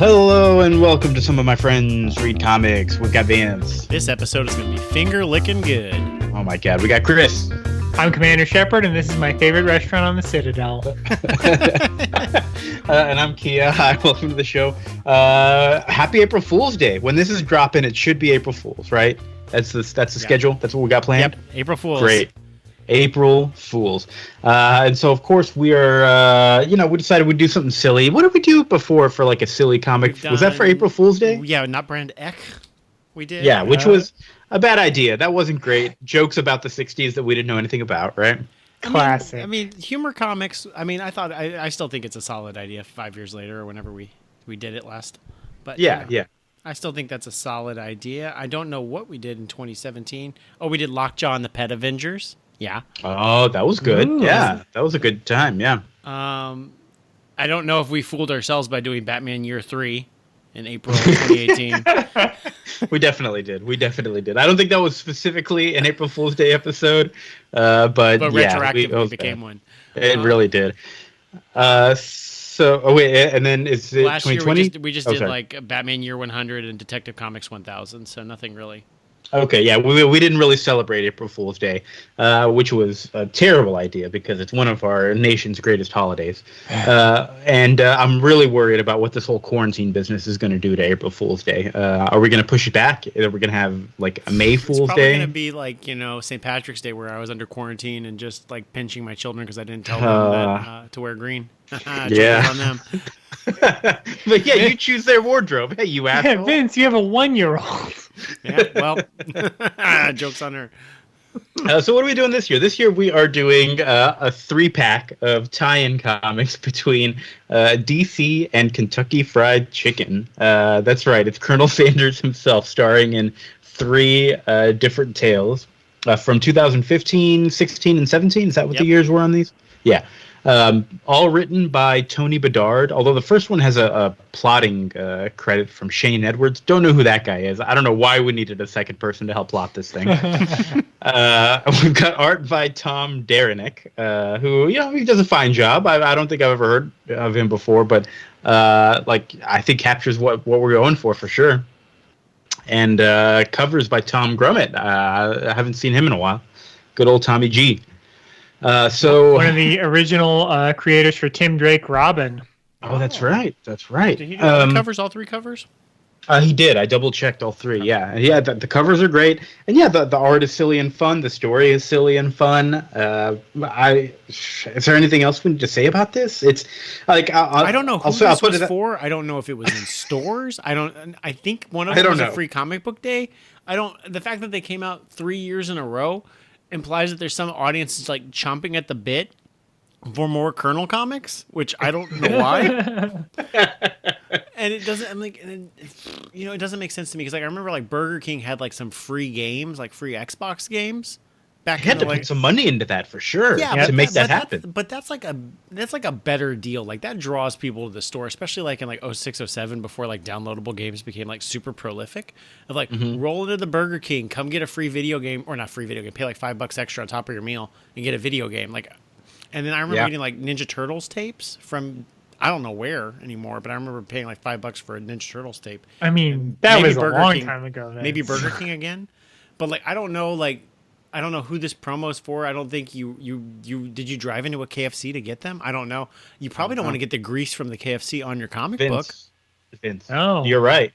Hello and welcome to Some of My Friends Read Comics. We've got Vance. This episode is going to be finger licking good. Oh my god, we got Chris. I'm Commander Shepard, and this is my favorite restaurant on the Citadel. And I'm Kia. Hi, welcome to the show. Happy April Fool's Day. When this is dropping, it should be April Fool's, right? That's the schedule. That's what we got planned. Yep, April Fool's. Great. April Fools. And so, of course, we are, we decided we'd do something silly. What did we do before for like a silly comic? Was that for April Fool's Day? Yeah, not Brand Eck. We did. Yeah, which was a bad idea. That wasn't great. Jokes about the 60s that we didn't know anything about, right? Classic. I mean, humor comics, I still think it's a solid idea 5 years later or whenever we did it last. But Yeah. I still think that's a solid idea. I don't know what we did in 2017. Oh, we did Lockjaw and the Pet Avengers. Yeah. Oh, that was good. Ooh. Yeah, that was a good time. Yeah. I don't know if we fooled ourselves by doing Batman Year 3 in April of 2018. We definitely did. I don't think that was specifically an April Fool's Day episode, but yeah, retroactively became one. It really did. And then is it last 2020? year we just did like Batman Year 100 and Detective Comics 1000, so nothing really. Okay, yeah, we didn't really celebrate April Fool's Day, which was a terrible idea because it's one of our nation's greatest holidays. And I'm really worried about what this whole quarantine business is going to do to April Fool's Day. Are we going to push it back? Are we going to have like a May Fool's Day? It's probably going to be like, St. Patrick's Day where I was under quarantine and just like pinching my children because I didn't tell them to wear green. Yeah. On them. But yeah, you choose their wardrobe. Hey, you asshole. Yeah, Vince, you have a 1-year-old. Yeah, well, joke's on her. So what are we doing this year? This year we are doing a 3-pack of tie-in comics between DC and Kentucky Fried Chicken. That's right. It's Colonel Sanders himself starring in 3 different tales from 2015, 16, and 17. Is that what the years were on these? Yeah. All written by Tony Bedard, although the first one has a plotting credit from Shane Edwards. Don't know who that guy is. I don't know why we needed a second person to help plot this thing. We've got art by Tom Derenick, who, he does a fine job. I don't think I've ever heard of him before, but I think captures what we're going for sure. And covers by Tom Grummett. I haven't seen him in a while. Good old Tommy G. So one of the original creators for Tim Drake Robin. Oh, that's right. That's right. Did he do all the covers, all 3 covers? He did. I double checked all 3. Yeah. Yeah. The covers are great, and yeah, the art is silly and fun. The story is silly and fun. Is there anything else we need to say about this? It's like I don't know who this was for. I don't know if it was in stores. I think one of them was a free comic book day. The fact that they came out 3 years in a row implies that there's some audience that's like chomping at the bit for more Colonel comics, which I don't know why. And it doesn't. It doesn't make sense to me because I remember like Burger King had like some free games, like free Xbox games. Back you had to put some money into that for sure. Yeah, to make that happen. But that's like a better deal. Like that draws people to the store, especially like in like 06, 07 before like downloadable games became like super prolific. Of like roll into the Burger King, come get a free video game, or not free video game, pay like $5 extra on top of your meal and get a video game. Like, and then I remember getting like Ninja Turtles tapes from I don't know where anymore, but I remember paying like $5 for a Ninja Turtles tape. I mean, that was a long time ago. Maybe Burger King again, but like I don't know who this promo's for. I don't think you did you drive into a KFC to get them? I don't know. You probably don't want to get the grease from the KFC on your comic book. Vince, oh, you're right.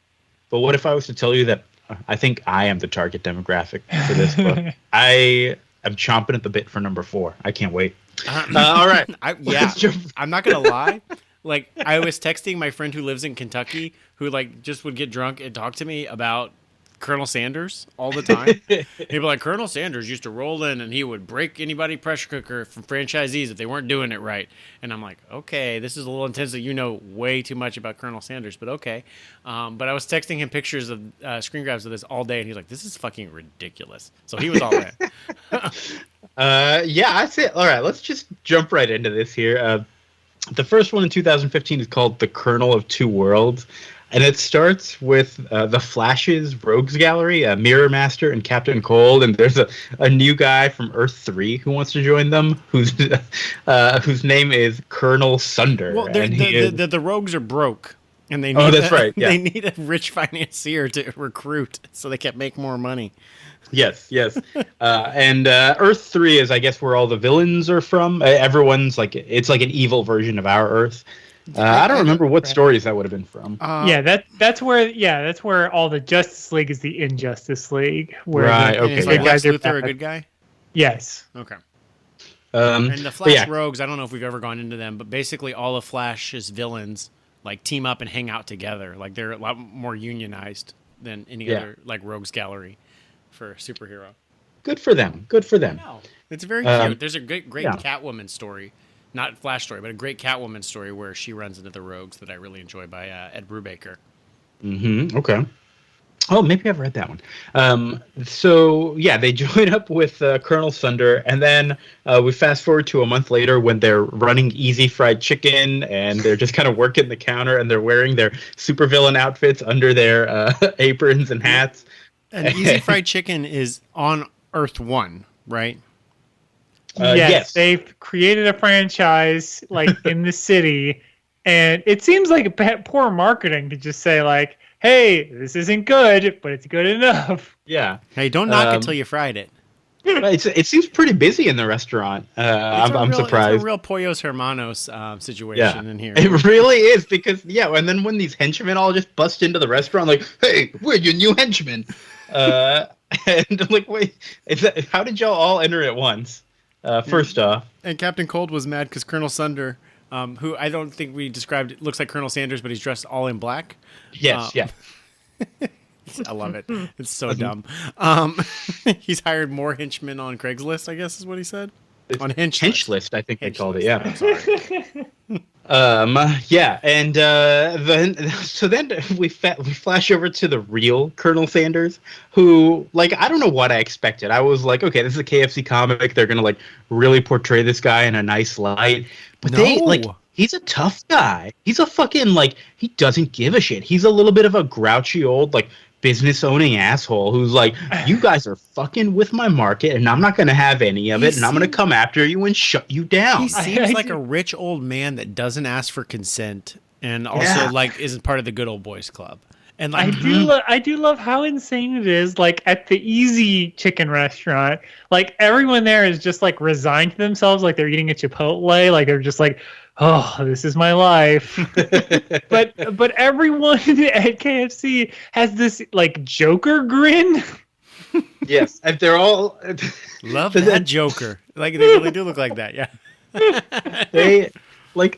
But what if I was to tell you that I think I am the target demographic for this book? I am chomping at the bit for number 4. I can't wait. All right. I'm not gonna lie. Like I was texting my friend who lives in Kentucky, who like just would get drunk and talk to me about Colonel Sanders all the time. He'd be like, Colonel Sanders used to roll in and he would break anybody pressure cooker from franchisees if they weren't doing it right. And I'm like, okay, this is a little intense that you know way too much about Colonel Sanders, but okay. But I was texting him pictures of screen grabs of this all day, and he's like, this is fucking ridiculous. So he was all in. Yeah, I say, all right, let's just jump right into this here. The first one in 2015 is called The Colonel of Two Worlds. And it starts with the Flash's Rogues Gallery, Mirror Master and Captain Cold, and there's a new guy from Earth 3 who wants to join them, whose name is Colonel Sunder. Well, the Rogues are broke. And they Oh, that's right. Yeah. They need a rich financier to recruit so they can make more money. Yes, yes. And Earth 3 is, I guess, where all the villains are from. Everyone's like, it's like an evil version of our Earth. I don't remember what stories that would have been from. That's where all the Justice League is the Injustice League. Where Right, the, okay, Is yeah. like guys Lex are Luthor a bad. good guy? Yes. Okay. Um, And the but Flash yeah. Rogues, I don't know if we've ever gone into them, but basically all of Flash's villains like team up and hang out together. Like they're a lot more unionized than any other like Rogues Gallery for a superhero. Good for them. Good for them. No, it's very cute. There's a great yeah. Catwoman story, not Flash story, but a great Catwoman story where she runs into the Rogues that I really enjoy by Ed Brubaker. Mm-hmm. Okay. Oh, maybe I've read that one. So yeah, they join up with Colonel Sunder, and then we fast forward to a month later when they're running Easy Fried Chicken, and they're just kind of working the counter, and they're wearing their supervillain outfits under their aprons and hats. And Easy Fried Chicken is on Earth 1, right? Yes. They've created a franchise like in the city, and it seems like poor marketing to just say like, "Hey, this isn't good, but it's good enough." Yeah. Hey, don't knock it till you fried it. It seems pretty busy in the restaurant. I'm surprised. It's a real Pollos Hermanos situation in here. It really is because and then when these henchmen all just bust into the restaurant, like, "Hey, we're your new henchmen," and I'm like, "Wait, how did y'all all enter at once?" First off, And Captain Cold was mad because Colonel Sunder, who I don't think we described, looks like Colonel Sanders, but he's dressed all in black. yes, yeah. I love it. It's so dumb. He's hired more henchmen on Craigslist, I guess is what he said. On Hench List, I think they called it. List. Yeah. I'm sorry. And then we flash over to the real Colonel Sanders, who, like, I don't know what I expected. I was like, okay, this is a KFC comic. They're gonna like really portray this guy in a nice light, but he's a tough guy. He's a fucking like he doesn't give a shit. He's a little bit of a grouchy old like business owning asshole who's like, you guys are fucking with my market and I'm not going to have any of it and I'm going to come after you and shut you down. He seems like a rich old man that doesn't ask for consent and also like isn't part of the good old boys club. And like I do love how insane it is. Like at the Easy Chicken restaurant, like everyone there is just like resigned to themselves, like they're eating a Chipotle, like they're just like, oh, this is my life. but everyone at KFC has this like Joker grin. Yes, and they're all love that Joker. Like they really do look like that. Yeah.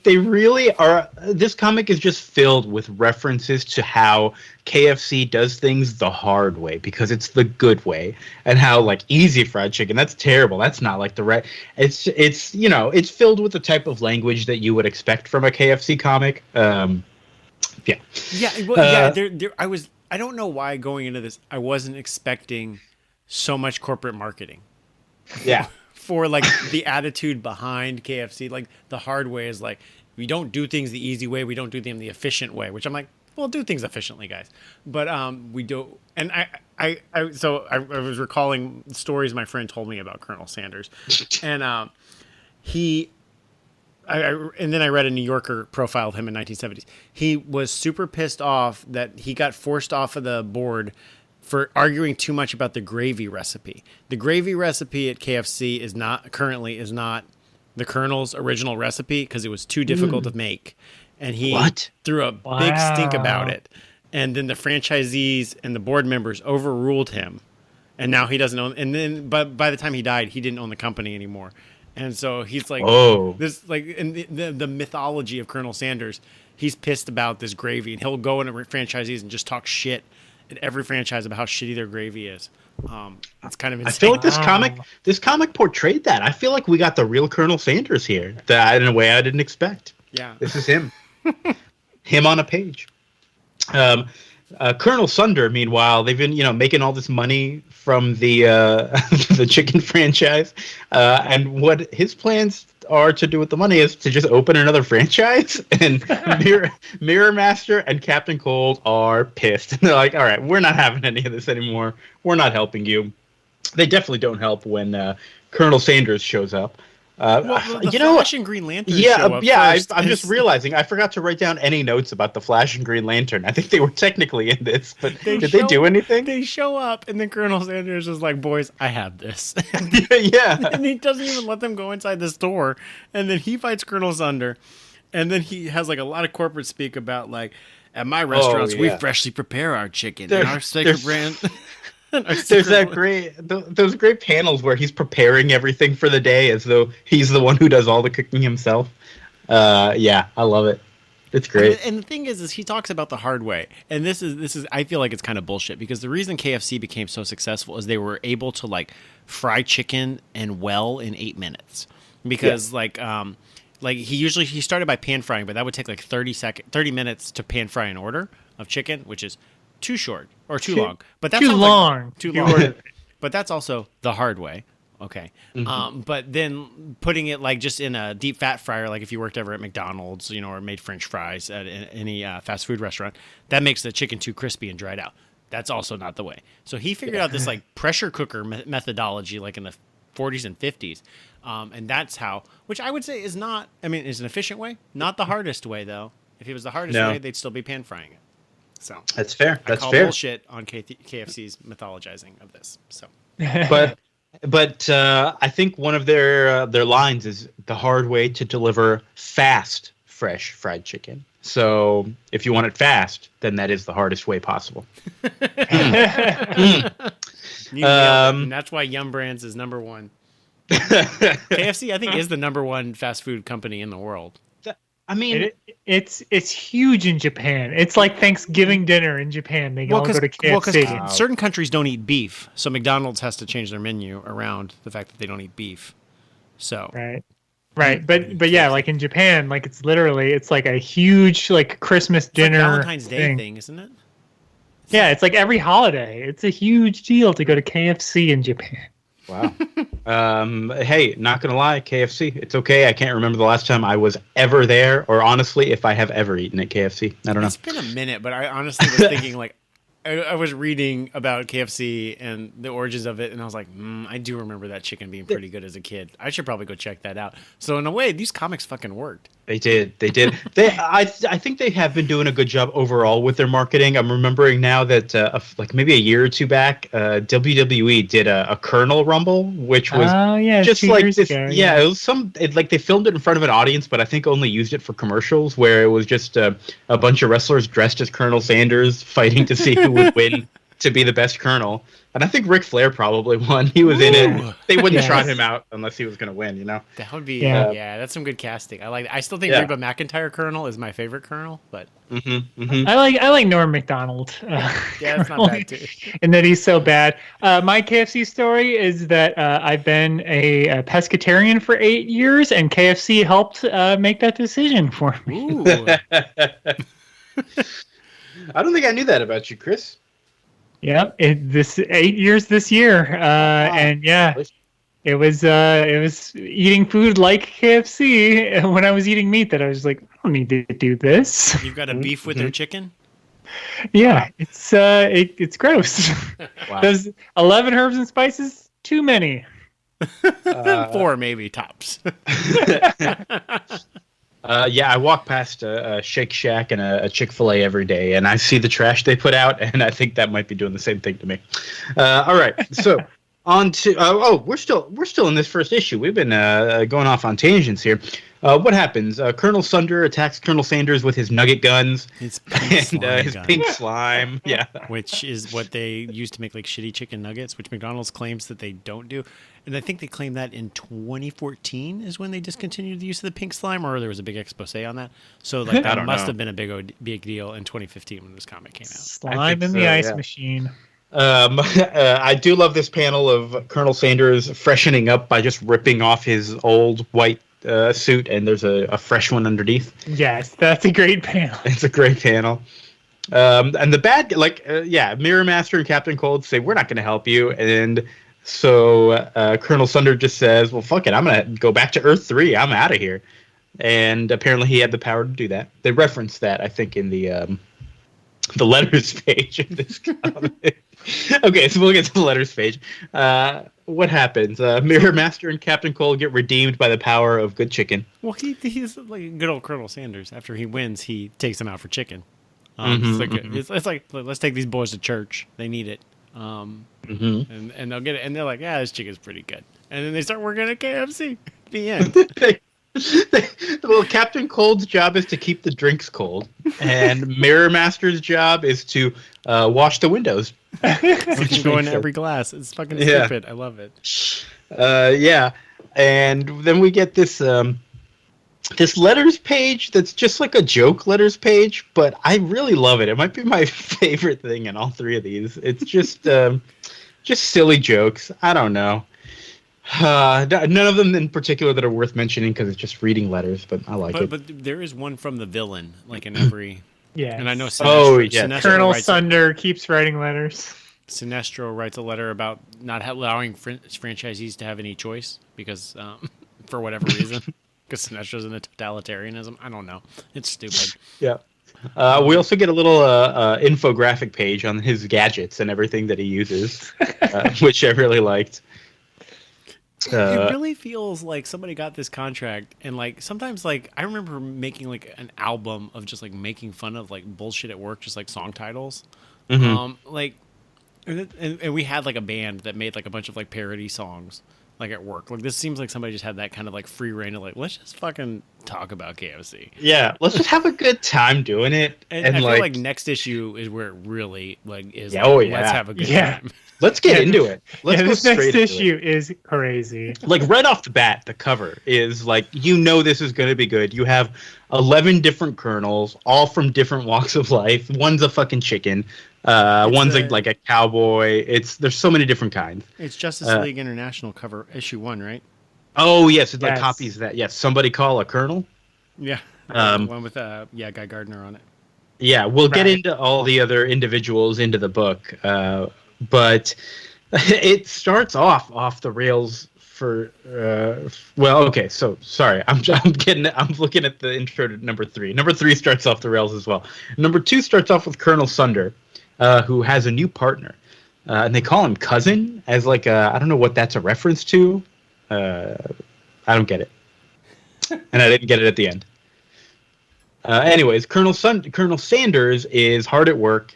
They really are. This comic is just filled with references to how KFC does things the hard way because it's the good way, and how like Easy Fried Chicken, that's terrible. That's not like the right. It's it's filled with the type of language that you would expect from a KFC comic. Yeah. I don't know why going into this I wasn't expecting so much corporate marketing. Yeah. For like the attitude behind KFC, like the hard way is like we don't do things the easy way, we don't do them the efficient way, which I'm like, well, do things efficiently, guys. But we do, and I was recalling stories my friend told me about Colonel Sanders, and and then I read a New Yorker profile of him in 1970s. He was super pissed off that he got forced off of the board for arguing too much about the gravy recipe. The gravy recipe at KFC is not the Colonel's original recipe because it was too difficult to make. And he threw a big stink about it. And then the franchisees and the board members overruled him. And now he doesn't own, and then but by the time he died, he didn't own the company anymore. And so he's like, this like in the mythology of Colonel Sanders, he's pissed about this gravy and he'll go into franchisees and just talk shit at every franchise about how shitty their gravy is. It's kind of insane. I feel like this comic portrayed that. I feel like we got the real Colonel Sanders here, that in a way I didn't expect. Yeah, this is him, him on a page. Colonel Sunder, meanwhile, they've been making all this money from the the chicken franchise, and what his plans are to do with the money is to just open another franchise. And Mirror Master and Captain Cold are pissed. And they're like, all right, we're not having any of this anymore. We're not helping you. They definitely don't help when Colonel Sanders shows up. Well, the Flash and Green Lantern show up first. I'm just realizing I forgot to write down any notes about the Flash and Green Lantern. I think they were technically in this, but did they do anything? They show up, and then Colonel Sanders is like, "Boys, I have this." Yeah, and he doesn't even let them go inside the store, and then he fights Colonel Sunder, and then he has like a lot of corporate speak about like, at my restaurants we freshly prepare our chicken and our sacred brand. There's those great panels where he's preparing everything for the day as though he's the one who does all the cooking himself. Yeah, I love it. It's great. And the thing is he talks about the hard way. And this is I feel like it's kind of bullshit because the reason KFC became so successful is they were able to like fry chicken and well in 8 minutes. Because like he started by pan frying, but that would take like 30 minutes to pan fry an order of chicken, which is too short or too long, but that's too long. But that's also the hard way. Okay. Mm-hmm. But then putting it like just in a deep fat fryer, like if you worked ever at McDonald's, or made French fries at any fast food restaurant, that makes the chicken too crispy and dried out. That's also not the way. So he figured out this like pressure cooker methodology, like in the 40s and 50s. And that's how, which I would say is an efficient way, not the hardest way though. If it was the hardest way, they'd still be pan frying it. So that's fair. I call bullshit on KFC's mythologizing of this. So, but I think one of their lines is the hard way to deliver fast, fresh fried chicken. So if you want it fast, then that is the hardest way possible. And that's why Yum Brands is number one. KFC, I think, is the number one fast food company in the world. I mean, it's huge in Japan. It's like Thanksgiving dinner in Japan. They all go to KFC. Well, certain countries don't eat beef, so McDonald's has to change their menu around the fact that they don't eat beef. So right, but yeah, like in Japan, like it's like a huge like Christmas dinner, like Valentine's Day thing, isn't it? It's like every holiday. It's a huge deal to go to KFC in Japan. Wow. Hey, not gonna lie, KFC. It's okay. I can't remember the last time I was ever there, or honestly, if I have ever eaten at KFC. I don't know. It's been a minute, but I honestly was thinking like, I was reading about KFC and the origins of it, and I was like, I do remember that chicken being pretty good as a kid. I should probably go check that out. So in a way, these comics fucking worked. They did. I think they have been doing a good job overall with their marketing. I'm remembering now that like maybe a year or two back, WWE did a Colonel Rumble, which was just like this. Ago, it was like they filmed it in front of an audience, but I think only used it for commercials, where it was just a bunch of wrestlers dressed as Colonel Sanders fighting to see who would win to be the best Colonel. And I think Ric Flair probably won. He was in it. They wouldn't trot him out unless he was going to win, That would be, that's some good casting. I still think Reba McEntire Colonel is my favorite Colonel, but... I like Norm Macdonald. That's not bad, too. And that he's so bad. My KFC story is that I've been a pescatarian for 8 years, and KFC helped make that decision for me. Ooh. I don't think I knew that about you, Chris. Yeah, this 8 years this year, and it was eating food like KFC. When I was eating meat, that I was like, I don't need to do this. You've got a beef with their chicken? Yeah, it's gross. Wow. Those 11 herbs and spices, too many. 4 maybe tops. I walk past a Shake Shack and a Chick-fil-A every day, and I see the trash they put out, and I think that might be doing the same thing to me. All right, so on to we're still in this first issue. We've been going off on tangents here. What happens? Colonel Sunder attacks Colonel Sanders with his nugget guns his pink slime. Yeah, which is what they use to make like shitty chicken nuggets, which McDonald's claims that they don't do. And I think they claimed that in 2014 is when they discontinued the use of the pink slime, or there was a big expose on that. So like that must have been a big deal in 2015 when this comic came out. Slime in the ice machine. I do love this panel of Colonel Sanders freshening up by just ripping off his old white suit, and there's a fresh one underneath. Yes, that's a great panel. It's a great panel. And the bad, Mirror Master and Captain Cold say, we're not going to help you. And so Colonel Sunder just says, well, fuck it, I'm going to go back to Earth 3. I'm out of here. And apparently he had the power to do that. They referenced that, I think, in the the letters page of this comic. Okay, so we'll get to the letters page. What happens? Mirror Master and Captain Cold get redeemed by the power of good chicken. Well, he's like good old Colonel Sanders. After he wins, he takes them out for chicken. It's like let's take these boys to church. They need it. And they'll get it, and they're like, yeah, this chicken's pretty good. And then they start working at KFC. The end. Well, Captain Cold's job is to keep the drinks cold, and Mirror Master's job is to wash the windows. Go into every glass. It's fucking stupid. I love it. Yeah, and then we get this this letters page that's just like a joke letters page, but I really love it. It might be my favorite thing in all three of these. It's just silly jokes. I don't know. None of them in particular that are worth mentioning because it's just reading letters, but I like it. But there is one from the villain, like in every. Yeah. And I know Sinestro Colonel Sunder keeps writing letters. Sinestro writes a letter about not allowing franchisees to have any choice because, for whatever reason, because Sinestro's in a totalitarianism. I don't know. It's stupid. Yeah. We also get a little infographic page on his gadgets and everything that he uses, which I really liked. It really feels like somebody got this contract, and like sometimes, like I remember making like an album of just like making fun of like bullshit at work, just like song titles. Like, and we had like a band that made like a bunch of like parody songs, like at work. Like this seems like somebody just had that kind of like free reign of like, let's just fucking talk about KFC. Yeah, let's just have a good time doing it. And I feel like next issue is where it really like is. Yeah, like, let's have a good time. Let's get into it. Let's go this straight next into issue it. is crazy. Like right off the bat, the cover is like, this is going to be good. You have 11 different colonels, all from different walks of life. One's a fucking chicken. One's like a cowboy. There's so many different kinds. It's Justice League International cover issue 1, right? Oh yes, it like copies that. Yes, somebody call a colonel. Yeah, one with Guy Gardner on it. Yeah, we'll get into all the other individuals into the book. But it starts off the rails for okay, so sorry, I'm looking at the intro to number 3. Number 3 starts off the rails as well. Number 2 starts off with Colonel Sunder, who has a new partner, and they call him cousin as like I don't know what that's a reference to. I don't get it, and I didn't get it at the end. Anyways, Colonel Sanders is hard at work,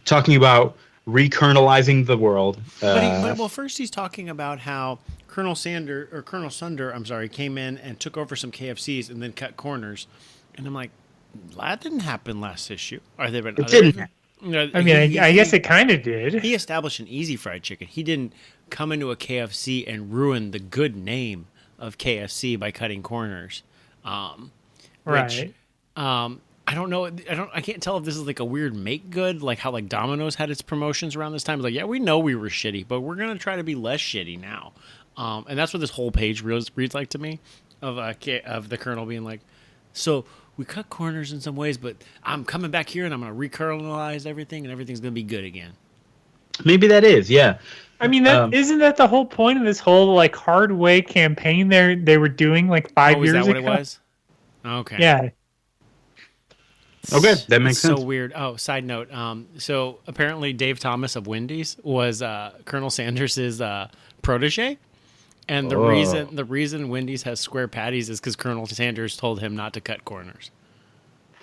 talking about recernalizing the world. Well, first he's talking about how Colonel Sunder, came in and took over some KFCs and then cut corners, and I'm like, that didn't happen last issue. Are there been? It didn't. I mean, I guess it kind of did. He established an easy fried chicken. He didn't come into a KFC and ruin the good name of KFC by cutting corners. Right. I don't know. I can't tell if this is like a weird make good, like how like Domino's had its promotions around this time. It's like, yeah, we know we were shitty, but we're gonna try to be less shitty now. And that's what this whole page reads like to me, of the Colonel being like, so we cut corners in some ways, but I'm coming back here and I'm gonna recolonize everything, and everything's gonna be good again. Maybe that is, yeah. I mean, isn't that the whole point of this whole like hard way campaign they were doing like 5 years ago? Is that what it was? Okay. Yeah. Okay, that makes sense. So weird. Oh, side note. So apparently Dave Thomas of Wendy's was Colonel Sanders' protege, and the reason Wendy's has square patties is because Colonel Sanders told him not to cut corners.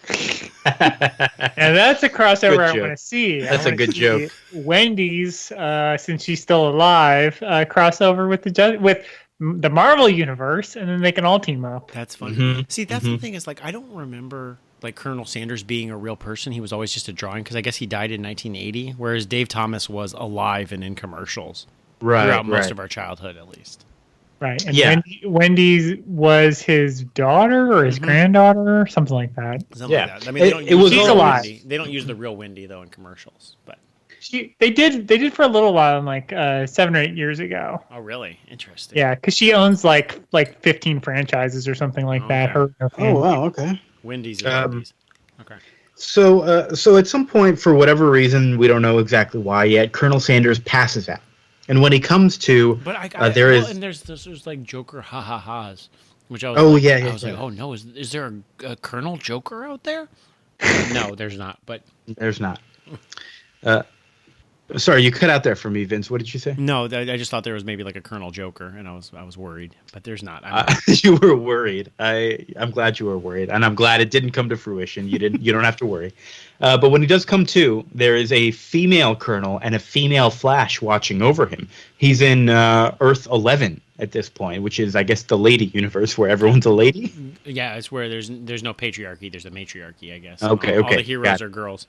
And that's a crossover I want to see. That's a good joke. Wendy's, since she's still alive, crossover with the Marvel universe, and then they can all team up. That's funny. Mm-hmm. See, that's the thing is like I don't remember like Colonel Sanders being a real person. He was always just a drawing because I guess he died in 1980, whereas Dave Thomas was alive and in commercials throughout most of our childhood, at least. Right. And Wendy's was his daughter or his granddaughter or something like that. Something like that. I mean, she's alive. They don't use the real Wendy though in commercials, but they did for a little while, like 7 or 8 years ago. Oh, really? Interesting. Yeah, because she owns like 15 franchises or something like that. Her oh wow, okay. Wendy's. Wendy's. Okay. So at some point, for whatever reason, we don't know exactly why yet, Colonel Sanders passes out. And when he comes to, there's like Joker ha-ha-has, which I was I was like, oh no, is there a Colonel Joker out there? No, there's not. But There's not. Uh, Sorry, you cut out there for me, Vince. What did you say? no, I just thought there was maybe like a Colonel Joker, and I was worried. But there's not. You were worried. I'm glad you were worried, and I'm glad it didn't come to fruition. You didn't. You don't have to worry. But when he does come to, there is a female Colonel and a female Flash watching over him. He's in Earth 11 at this point, which is, I guess, the lady universe where everyone's a lady. Yeah, it's where there's no patriarchy. There's a matriarchy, I guess. Okay, All okay, the heroes are girls.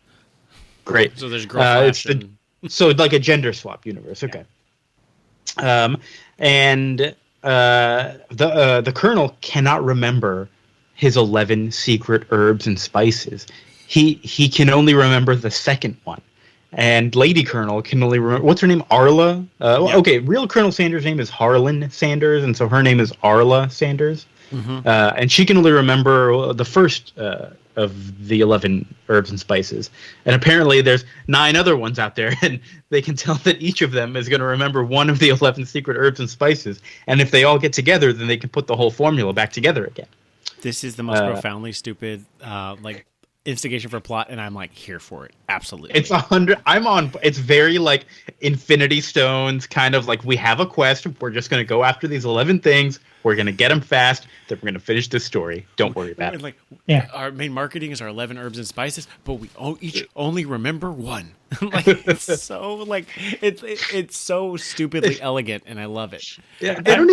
Great. So there's girl Flash. So like a gender swap universe. Okay. And the Colonel cannot remember his 11 secret herbs and spices. He can only remember the second one. And Lady Colonel can only remember, what's her name? Arla? Yeah. Okay, real Colonel Sanders' name is Harlan Sanders, and so her name is Arla Sanders. Mm-hmm. And she can only remember the first of the 11 herbs and spices. And apparently there's 9 other ones out there, and they can tell that each of them is going to remember one of the 11 secret herbs and spices. And if they all get together, then they can put the whole formula back together again. This is the most profoundly stupid, like, instigation for plot, and I'm like here for it. Absolutely. It's 100. I'm on. It's very like Infinity Stones, kind of like we have a quest. We're just going to go after these 11 things. We're going to get them fast. Then we're going to finish this story. Don't worry about it. Like, yeah, our main marketing is our 11 herbs and spices, but we each only remember one. Like, it's so like it's so stupidly elegant, and I love it. Yeah, they don't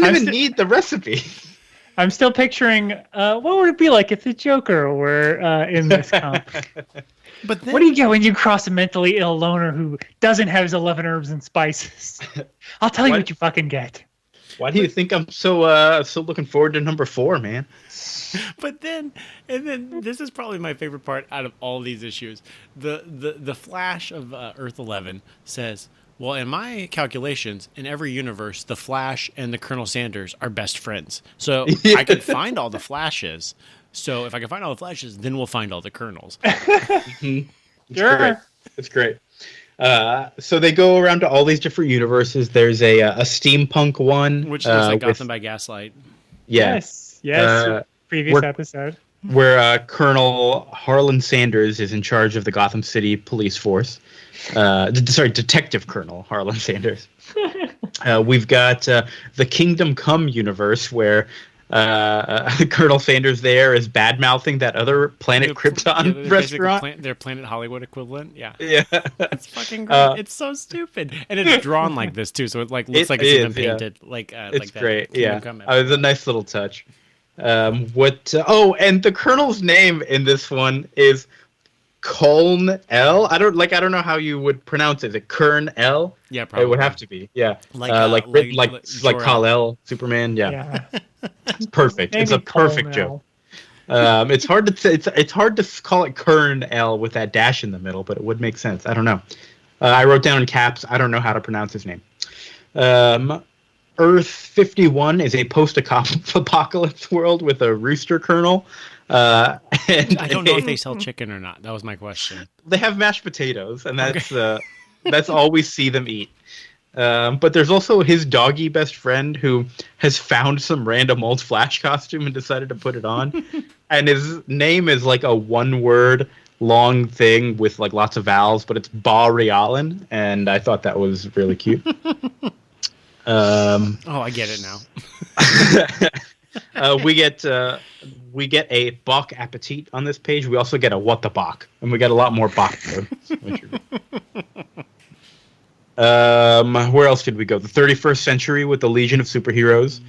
even need the recipe. I'm still picturing what would it be like if the Joker were in this comic. But then, what do you get when you cross a mentally ill loner who doesn't have his 11 herbs and spices? I'll tell you what you fucking get. Why do you think I'm so looking forward to number 4, man? But then, and then this is probably my favorite part out of all these issues. The Flash of Earth 11 says, well, in my calculations, in every universe, the Flash and the Colonel Sanders are best friends. So I can find all the Flashes. So if I can find all the Flashes, then we'll find all the Colonels. Sure. It's great. So they go around to all these different universes. There's a steampunk one. Which looks like Gotham by Gaslight. Yeah. Yes. Previous episode. Where Colonel Harlan Sanders is in charge of the Gotham City police force. Detective Colonel Harlan Sanders. We've got the Kingdom Come universe where Colonel Sanders there is bad-mouthing that other Planet Krypton restaurant. Their Planet Hollywood equivalent, yeah. Yeah. It's fucking great. It's so stupid. And it's drawn like this, too, so it like looks like it's even painted. Like, it's like that great, Kingdom yeah. Come It's a nice little touch. And the Colonel's name in this one is Coln L. I don't know how you would pronounce it. Is it Kern L? Yeah, probably. It would have to be. Yeah. Like Kal-El, Superman. Yeah. It's perfect. Maybe it's a perfect joke. It's hard to say, it's hard to call it Kern L with that dash in the middle, but it would make sense. I don't know. I wrote down in caps. I don't know how to pronounce his name. Earth 51 is a post-apocalypse world with a rooster colonel. And I don't know if they sell chicken or not. That was my question. They have mashed potatoes, and that's all we see them eat. But there's also his doggy best friend who has found some random old Flash costume and decided to put it on. And his name is like a one-word long thing with like lots of vowels, but it's Ba-Realan, and I thought that was really cute. I get it now. We get a Bach Appetit on this page. We also get a What the Bach, and we get a lot more Bach. Where else did we go? The 31st century with the Legion of Superheroes.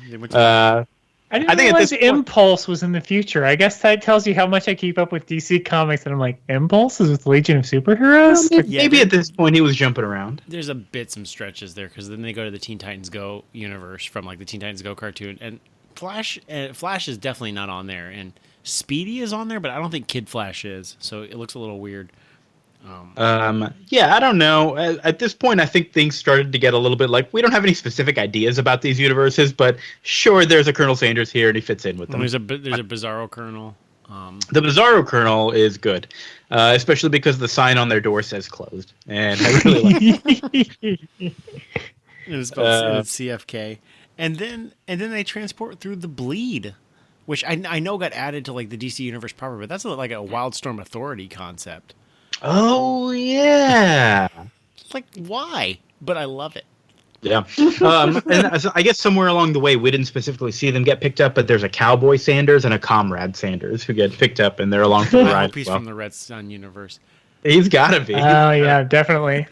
I didn't realize Impulse was in the future. I guess that tells you how much I keep up with DC Comics. And I'm like, Impulse is with Legion of Superheroes? Well, maybe at this point he was jumping around. There's some stretches there, because then they go to the Teen Titans Go universe from like the Teen Titans Go cartoon. And Flash is definitely not on there. And Speedy is on there, but I don't think Kid Flash is. So it looks a little weird. I don't know. At this point, I think things started to get a little bit like, we don't have any specific ideas about these universes, but sure, there's a Colonel Sanders here, and he fits in with them. There's a Bizarro Colonel. The Bizarro Colonel is good, especially because the sign on their door says closed, and I really like it. It's CFK, and then they transport through the bleed. which I know got added to like the DC universe proper, but that's like a Wildstorm Authority concept. Oh yeah. Like why? But I love it. Yeah. And I guess somewhere along the way, we didn't specifically see them get picked up, but there's a Cowboy Sanders and a Comrade Sanders who get picked up, and they're along for the I ride. hope he's from the Red Sun universe. He's got to be. Oh yeah, definitely.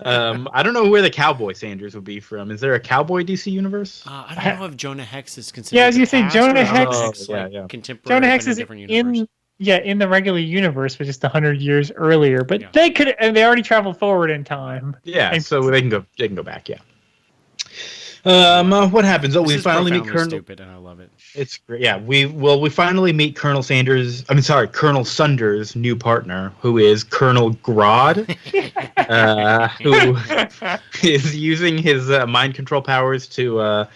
I don't know where the Cowboy Sanders would be from. Is there a Cowboy DC universe? I don't know if Jonah Hex is considered. Yeah, as you say, past Jonah or Hex- contemporary. Jonah Hex in a is different universe. in the regular universe, but just 100 years earlier. But they could, and they already traveled forward in time. Yeah, And- so they can go. They can go back. Yeah. What happens? Oh, This we is finally meet profoundly Colonel. stupid, and I love it. It's great. Yeah, we finally meet Colonel Sanders. Colonel Sunder's new partner, who is Colonel Grodd, who is using his mind control powers to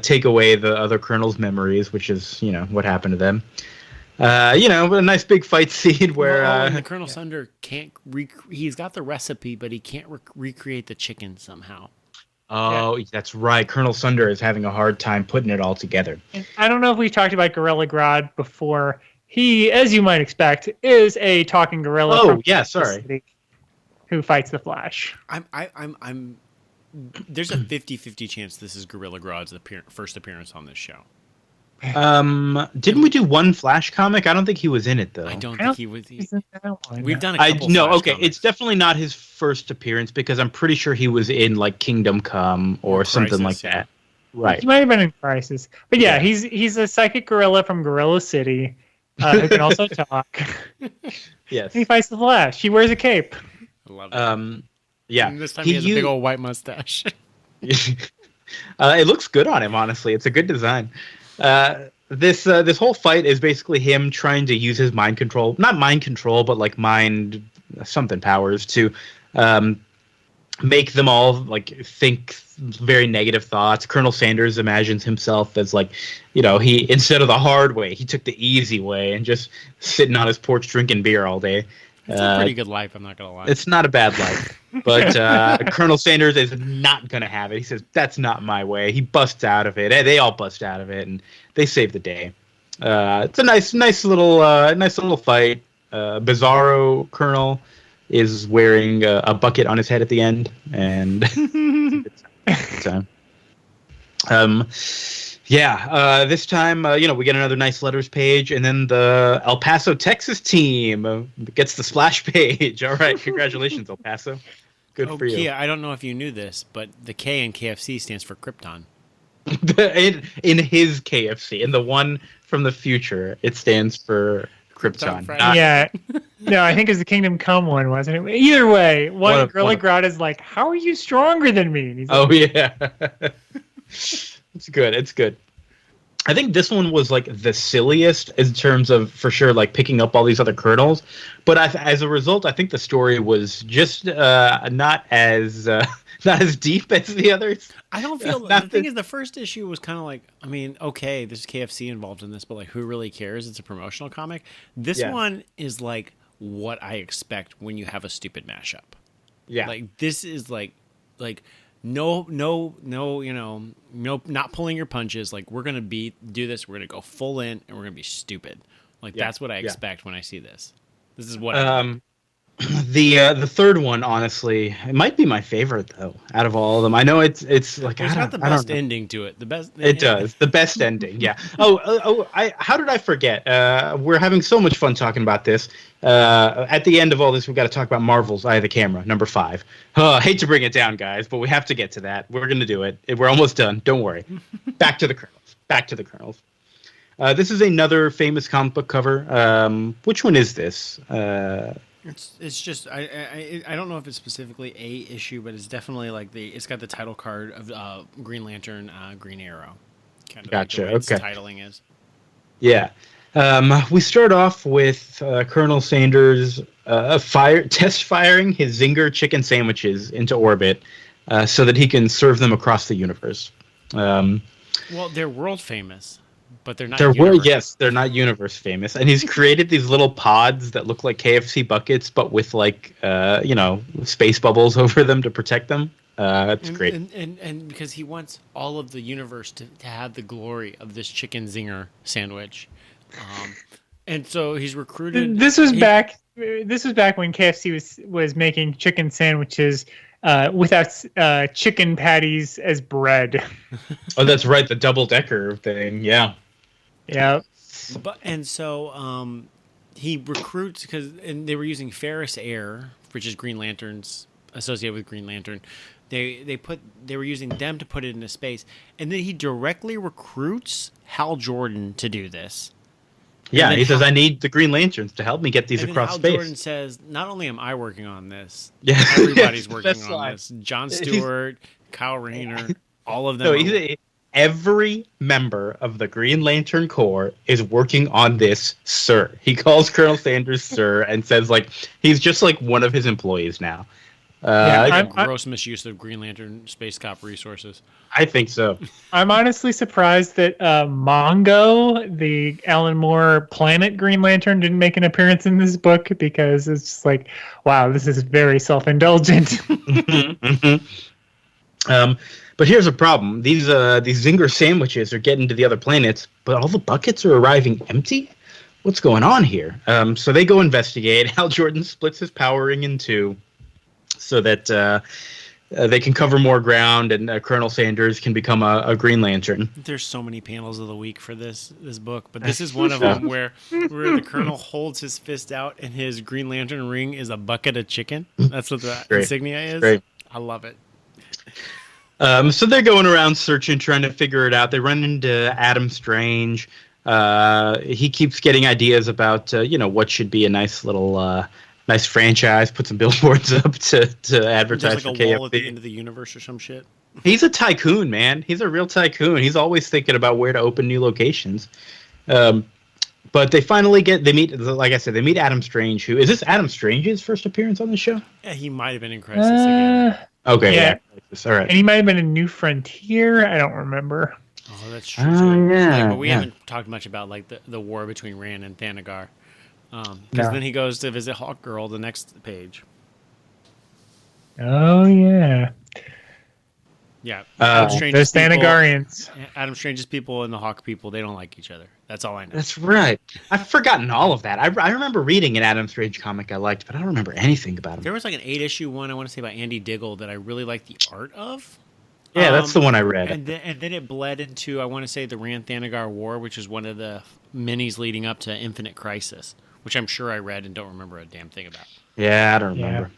take away the other colonel's memories, which is what happened to them. A nice big fight scene where and the Colonel Sunder can't. He's got the recipe, but he can't recreate the chicken somehow. Oh, that's right. Colonel Sunder is having a hard time putting it all together. I don't know if we talked about Gorilla Grodd before. He, as you might expect, is a talking gorilla. Oh, from yeah, Kansas sorry. City who fights the Flash. I'm. There's a 50-50 chance this is Gorilla Grodd's first appearance on this show. Didn't we do one Flash comic? I don't think he was in it though. I don't think he was. He's in that one. We've done a couple. No, Flash okay, comics. it's definitely not his first appearance because I'm pretty sure he was in like Kingdom Come or something like Crisis, yeah. that. Right. He might have been in Crisis, but yeah, he's a psychic gorilla from Gorilla City who can also talk. Yes. He fights the Flash. He wears a cape. I love it. Yeah. And this time he has a big old white mustache. It looks good on him, honestly. It's a good design. This whole fight is basically him trying to use his mind control, not mind control, but like mind something powers to make them all like think very negative thoughts. Colonel Sanders imagines himself as like, he instead of the hard way, he took the easy way and just sitting on his porch drinking beer all day. It's a pretty good life, I'm not gonna lie. It's not a bad life, but Colonel Sanders is not gonna have it. He says that's not my way. He busts out of it. They all bust out of it, and they save the day. It's a nice little fight. Bizarro Colonel is wearing a bucket on his head at the end, and it's a good time. This time, we get another nice letters page, and then the El Paso, Texas team gets the splash page. All right, congratulations, El Paso. Good for you. Kia, I don't know if you knew this, but the K in KFC stands for Krypton. in his KFC, in the one from the future, it stands for Krypton. Yeah. No, I think it's the Kingdom Come one, wasn't it? Either way, Gorilla Grodd is like, how are you stronger than me? And he's like, Oh, yeah. It's good. It's good. I think this one was like the silliest in terms of, for sure, like picking up all these other colonels. But as a result, I think the story was just not as deep as the others. I don't feel. The thing is, the first issue was kind of like, I mean, okay, there's KFC involved in this, but like, who really cares? It's a promotional comic. This one is like what I expect when you have a stupid mashup. Yeah. Like this is like. No, not pulling your punches. Like we're gonna do this. We're gonna go full in, and we're gonna be stupid. Like that's what I expect when I see this. This is what. The third one, honestly, it might be my favorite though. Out of all of them, I know it's like it's got the best ending to it. The best. It does the best ending. Yeah. How did I forget? We're having so much fun talking about this. At the end of all this, we've got to talk about Marvel's Eye of the Camera, number 5. Hate to bring it down, guys, but we have to get to that. We're gonna do it. We're almost done. Don't worry. Back to the Colonels. This is another famous comic book cover. Which one is this? It's just I don't know if it's specifically a issue, but it's definitely like it's got the title card of Green Lantern, Green Arrow. Kind of Gotcha. Like the way its Okay. titling is. Yeah. We start off with Colonel Sanders test firing his Zinger chicken sandwiches into orbit so that he can serve them across the universe. Well, they're world famous, but they're not. They're not universe famous, and he's created these little pods that look like KFC buckets, but with like space bubbles over them to protect them. It's great. And because he wants all of the universe to have the glory of this chicken zinger sandwich. And so he's recruited. This was back when KFC was making chicken sandwiches without chicken patties as bread. Oh, that's right, the double-decker thing. Yeah. Yeah. So he recruits and they were using Ferris Air, which is Green Lantern's associated with Green Lantern. They were using them to put it into space, and then he directly recruits Hal Jordan to do this. Yeah, he says, I need the Green Lanterns to help me get these across Hal space. Jordan says, not only am I working on this, yeah, everybody's working on this. John Stewart, Kyle Rayner, all of them. No, every member of the Green Lantern Corps is working on this, sir. He calls Colonel Sanders sir and says, like, he's just like one of his employees now. Gross misuse of Green Lantern Space Cop resources. I think so. I'm honestly surprised that Mongo, the Alan Moore Planet Green Lantern, didn't make an appearance in this book, because it's just like, wow, this is very self-indulgent. But here's a problem. These Zinger sandwiches are getting to the other planets, but all the buckets are arriving empty? What's going on here? So they go investigate. Hal Jordan splits his power ring in two so that they can cover more ground, and Colonel Sanders can become a Green Lantern. There's so many panels of the week for this book, but this is one of them where the Colonel holds his fist out and his Green Lantern ring is a bucket of chicken. That's what the insignia is. Great. I love it. So they're going around searching, trying to figure it out. They run into Adam Strange. He keeps getting ideas about what should be a nice little nice franchise. Put some billboards up to advertise for KFC. There's like a wall at the end of the universe or some shit. He's a tycoon, man. He's a real tycoon. He's always thinking about where to open new locations. But they finally meet, like I said, they meet Adam Strange. Who is this? Adam Strange's first appearance on the show? Yeah, he might have been in Crisis again. Okay, yeah. All right. And he might have been in New Frontier. I don't remember. Oh, that's true. Yeah, but we haven't talked much about like the war between Rand and Thanagar. Because then he goes to visit Hawkgirl the next page. Oh, yeah. Yeah. Those Thanagarians. Adam Strange's people and the Hawk people, they don't like each other. That's all I know. That's right. I've forgotten all of that. I remember reading an Adam Strange comic I liked, but I don't remember anything about him. There was like an 8-issue one, I want to say, by Andy Diggle that I really liked the art of. Yeah, that's the one I read. And then it bled into, I want to say, the Rand Thanagar War, which is one of the minis leading up to Infinite Crisis, which I'm sure I read and don't remember a damn thing about. Yeah, I don't remember.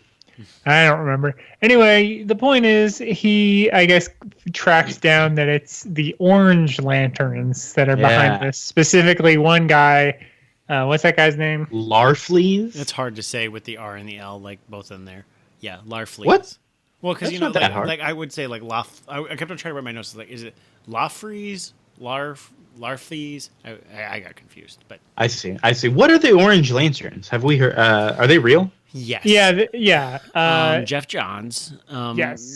I don't remember. Anyway, the point is he, I guess, tracks down that it's the Orange Lanterns that are behind this. Specifically, one guy, what's that guy's name? Larfleeze? It's hard to say with the R and the L, like both in there. Yeah, Larfleeze. What? Well, because not that hard. like I would say like I kept on trying to write my notes. Like, is it Lafreeze, Larfleeze? I got confused, but I see. What are the Orange Lanterns? Have we heard? Are they real? Yes. Yeah. Jeff Johns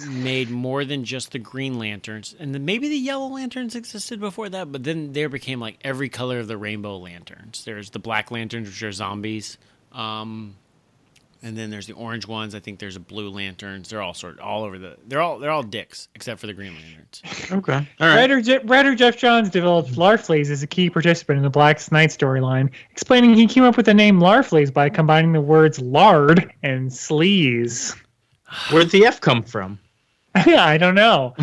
made more than just the Green Lanterns, and then maybe the Yellow Lanterns existed before that, but then there became like every color of the rainbow lanterns. There's the Black Lanterns, which are zombies, and then there's the orange ones. I think there's a Blue Lanterns. They're all all over they're all dicks except for the Green Lanterns. Okay. All right. Writer Jeff Johns developed Larfleeze as a key participant in the Black Knight storyline, explaining he came up with the name Larfleeze by combining the words lard and sleaze. Where'd the F come from? I don't know.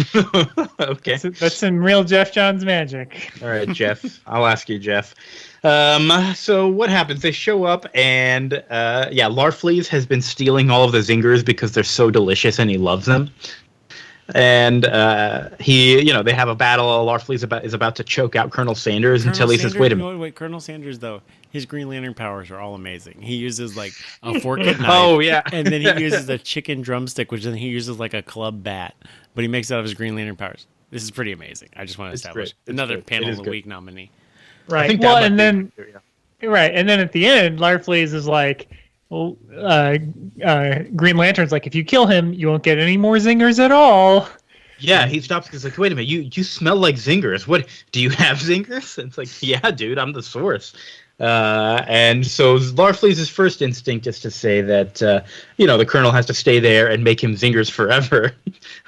Okay. That's some real Jeff Johns magic. All right, Jeff. I'll ask you, Jeff. So what happens? They show up, and Larfleeze has been stealing all of the zingers because they're so delicious, and he loves them. And they have a battle. Larfleeze is about to choke out Colonel Sanders until he says, "Wait a minute." Wait, Colonel Sanders though, his Green Lantern powers are all amazing. He uses like a fork and knife. Oh yeah, and then he uses a chicken drumstick, which then he uses like a club bat. But he makes it out of his Green Lantern powers. This is pretty amazing. I just want to establish another panel of the week nominee. Right. Well, and then at the end, Larfleeze is like, well, Green Lantern's like, if you kill him, you won't get any more zingers at all. Yeah, he stops because like, wait a minute, you smell like zingers. What, do you have zingers? And it's like, yeah, dude, I'm the source. And so Larfleeze's first instinct is to say that, the Colonel has to stay there and make him zingers forever.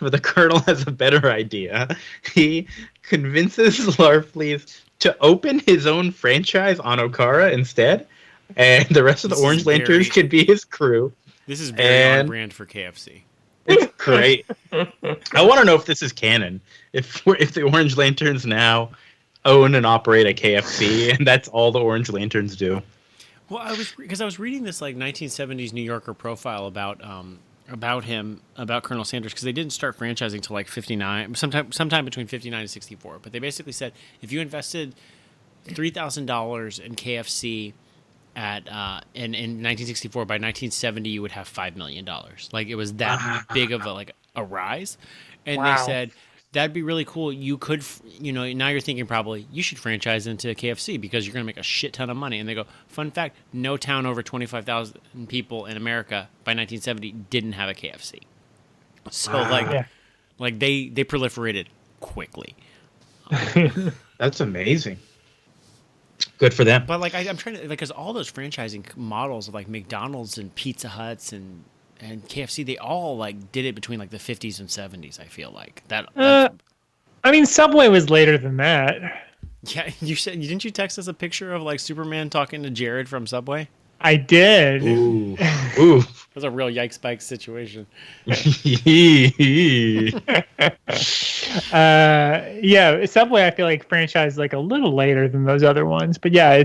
But the Colonel has a better idea. He convinces Larfleeze to open his own franchise on Okara instead, and the rest of the Orange Lanterns can be his crew. This is very on brand for KFC. It's great. I want to know if this is canon. If the Orange Lanterns now own and operate a KFC, and that's all the Orange Lanterns do. Well, I was reading this like 1970s New Yorker profile about Colonel Sanders, because they didn't start franchising till like 59, sometime between 59 and 64. But they basically said if you invested $3,000 in KFC in 1964, by 1970 you would have $5 million. Like, it was that big of a rise. And they said that'd be really cool. You could, now you're thinking probably you should franchise into KFC because you're going to make a shit ton of money. And they go, fun fact, no town over 25,000 people in America by 1970 didn't have a KFC. So they proliferated quickly. That's amazing. Good for them. But I'm trying to, because all those franchising models of like McDonald's and Pizza Huts and KFC, they all did it between the 50s and 70s. I feel like that. I mean, Subway was later than that. Yeah, didn't you text us a picture of Superman talking to Jared from Subway? I did. Ooh. It was a real yikes bike situation. Subway I feel like franchised a little later than those other ones, but yeah,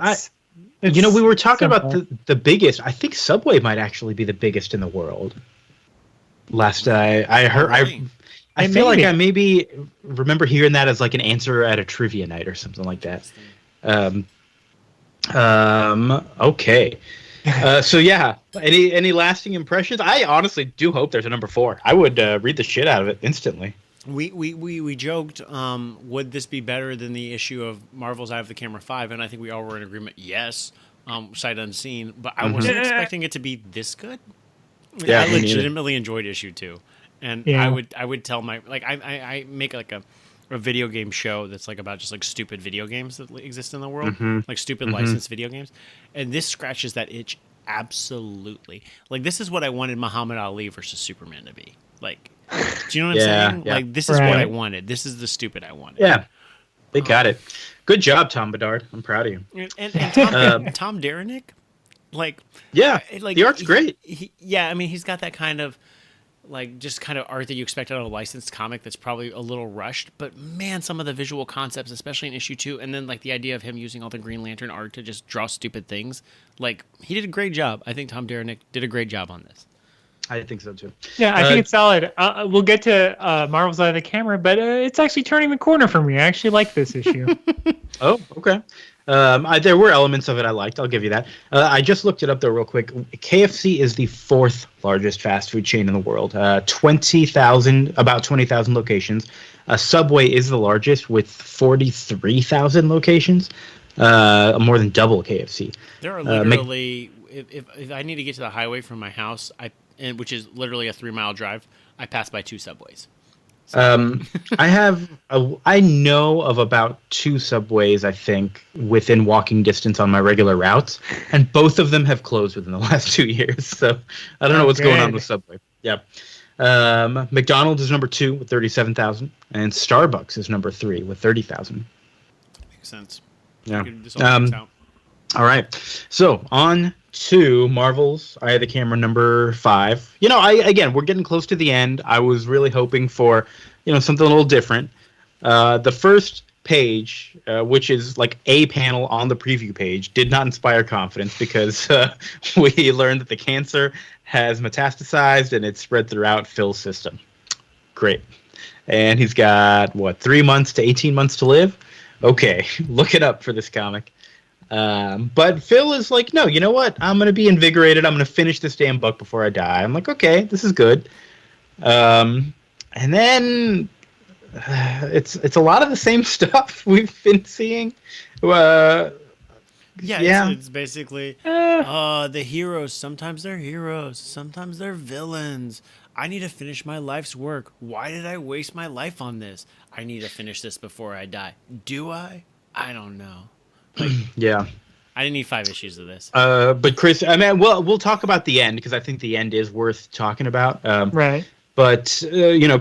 we were talking about the biggest. I think Subway might actually be the biggest in the world. Last I heard, I feel like I maybe remember hearing that as an answer at a trivia night or something like that. Okay. So yeah, any lasting impressions? I honestly do hope there's a number 4. I would read the shit out of it instantly. We joked, would this be better than the issue of Marvel's Eye of the Camera 5? And I think we all were in agreement, yes, sight unseen. But I wasn't expecting it to be this good. Yeah, I legitimately enjoyed issue 2. And I would tell I make a video game show that's about just stupid video games that exist in the world, stupid licensed video games. And this scratches that itch absolutely. This is what I wanted Muhammad Ali versus Superman to be. Do you know what I'm saying? Yeah. This is what I wanted. This is the stupid I wanted. Yeah, they got it. Good job, Tom Bedard. I'm proud of you. And Tom Derenick, the art's great. I mean, he's got that kind of just kind of art that you expect out of a licensed comic that's probably a little rushed. But man, some of the visual concepts, especially in issue 2, and then the idea of him using all the Green Lantern art to just draw stupid things, he did a great job. I think Tom Derenick did a great job on this. I think so too. Yeah, I think it's solid. We'll get to Marvel's Eye of the Camera, but it's actually turning the corner for me. I actually like this issue. Oh, okay. There were elements of it I liked. I'll give you that. I just looked it up though real quick. KFC is the 4th largest fast food chain in the world. About 20,000 locations. Subway is the largest with 43,000 locations. More than double KFC. There are literally, if I need to get to the highway from my house, which is literally a 3-mile drive, I pass by 2 Subways. So. I know of about 2 Subways, I think, within walking distance on my regular routes, and both of them have closed within the last 2 years. So I don't know what's going on with Subway. Yeah. McDonald's is number 2 with 37,000, and Starbucks is number 3 with 30,000. Makes sense. Yeah. Out. All right. So on to Marvel's Eye of the Camera number 5. We're getting close to the end. I was really hoping for, something a little different. The first page, which is a panel on the preview page, did not inspire confidence because we learned that the cancer has metastasized and it's spread throughout Phil's system. Great. And he's got, 3 months to 18 months to live? Okay, look it up for this comic. But Phil is no, you know what? I'm going to be invigorated. I'm going to finish this damn book before I die. I'm okay, this is good. And then it's a lot of the same stuff we've been seeing. It's basically the heroes. Sometimes they're heroes. Sometimes they're villains. I need to finish my life's work. Why did I waste my life on this? I need to finish this before I die. Do I? I don't know. I didn't need 5 issues of this. But Chris, I mean, we'll talk about the end because I think the end is worth talking about. Right. But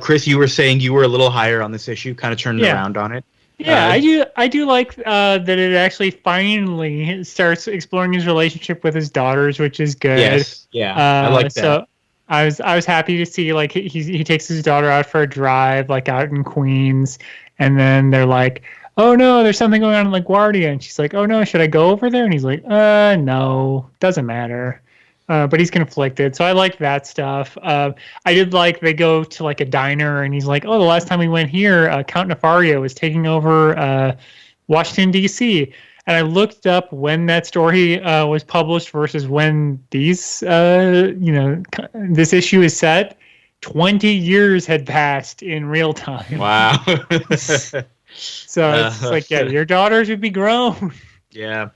Chris, you were saying you were a little higher on this issue, kind of turning around on it. Yeah, I do like that it actually finally starts exploring his relationship with his daughters, which is good. Yes, I like that. So I was happy to see like he takes his daughter out for a drive, like out in Queens, and then they're like, "Oh no, there's something going on in LaGuardia," and she's like, "Oh no, should I go over there?" And he's like, no, doesn't matter." But he's conflicted, so I like that stuff. I did like they go to like a diner, and he's like, "Oh, the last time we went here, Count Nefario was taking over Washington D.C." And I looked up when that story was published versus when these, this issue is set. 20 years had passed in real time. Wow. So it's like, yeah, your daughters would be grown. Yeah.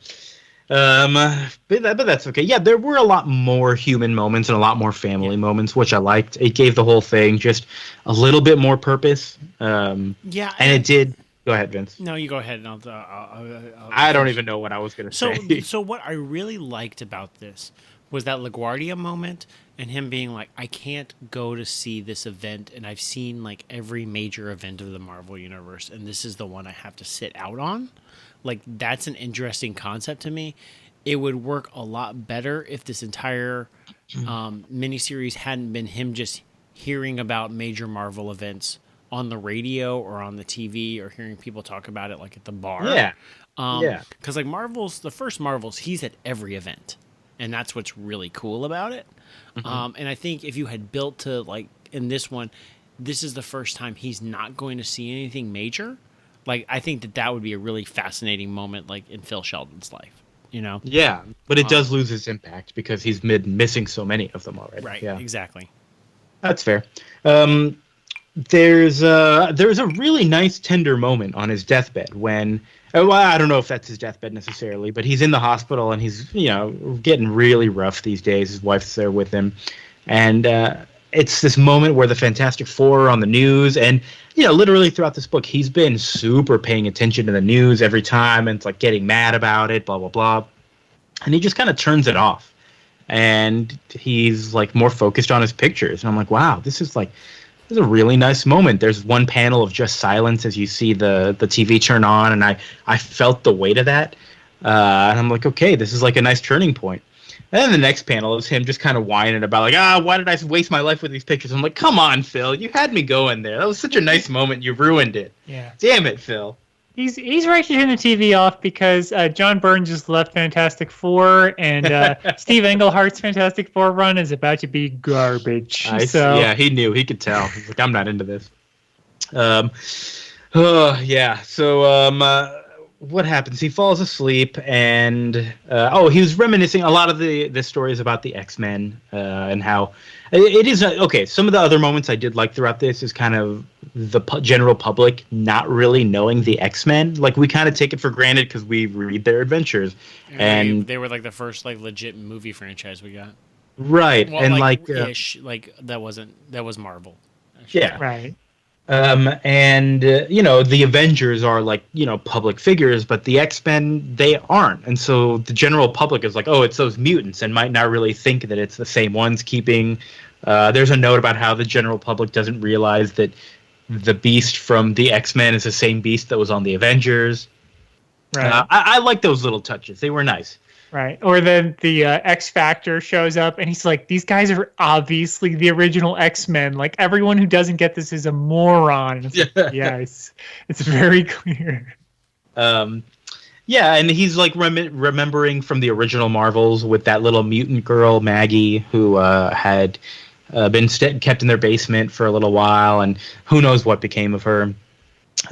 But that's okay. Yeah, there were a lot more human moments and a lot more family moments, which I liked. It gave the whole thing just a little bit more purpose. And it did. Go ahead, Vince. No, you go ahead. And I don't even know what I was going to say. So what I really liked about this was that LaGuardia moment and him being like, I can't go to see this event, and I've seen like every major event of the Marvel Universe, and this is the one I have to sit out on. Like, that's an interesting concept to me. It would work a lot better if this entire miniseries hadn't been him just hearing about major Marvel events on the radio or on the TV or hearing people talk about it like at the bar. Yeah. Because like the first Marvels, he's at every event. And that's what's really cool about it. Mm-hmm. And I think if you had built to like in this one, this is the first time he's not going to see anything major. Like, I think that would be a really fascinating moment, like in Phil Sheldon's life, you know? Yeah, but it does lose its impact because he's missing so many of them already. Right. Yeah, exactly. That's fair. There's a really nice tender moment on his deathbed when, well, I don't know if that's his deathbed necessarily, but he's in the hospital and he's, getting really rough these days. His wife's there with him. And it's this moment where the Fantastic Four are on the news. And, literally throughout this book, he's been super paying attention to the news every time. And it's like getting mad about it, blah, blah, blah. And he just kind of turns it off. And he's like more focused on his pictures. And I'm like, wow, this is a really nice moment. There's one panel of just silence as you see the TV turn on, and I felt the weight of that. And I'm like, okay, this is like a nice turning point. And then the next panel is him just kind of whining about like, why did I waste my life with these pictures? I'm like, come on, Phil, you had me going there. That was such a nice moment. You ruined it. Yeah. Damn it, Phil. He's right to turn the TV off because John Byrne just left Fantastic Four, and Steve Englehart's Fantastic Four run is about to be garbage. Yeah, he knew. He could tell. He's like, I'm not into this. What happens? He falls asleep, and he was reminiscing a lot of the stories about the X-Men and how it is okay. Some of the other moments I did like throughout this is kind of the general public not really knowing the X-Men. Like, we kind of take it for granted because we read their adventures, and they were like the first like legit movie franchise we got. Right, well, and that was Marvel. Yeah, right. The Avengers are like, public figures, but the X-Men, they aren't. And so the general public is like, oh, it's those mutants, and might not really think that it's the same ones keeping. There's a note about how the general public doesn't realize that the Beast from the X-Men is the same Beast that was on the Avengers. Right. I like those little touches. They were nice. Right. Or then the X Factor shows up and he's like, these guys are obviously the original X-Men. Like, everyone who doesn't get this is a moron. And it's like, yes, it's very clear. And he's like remembering from the original Marvels with that little mutant girl, Maggie, who had been kept in their basement for a little while, and who knows what became of her.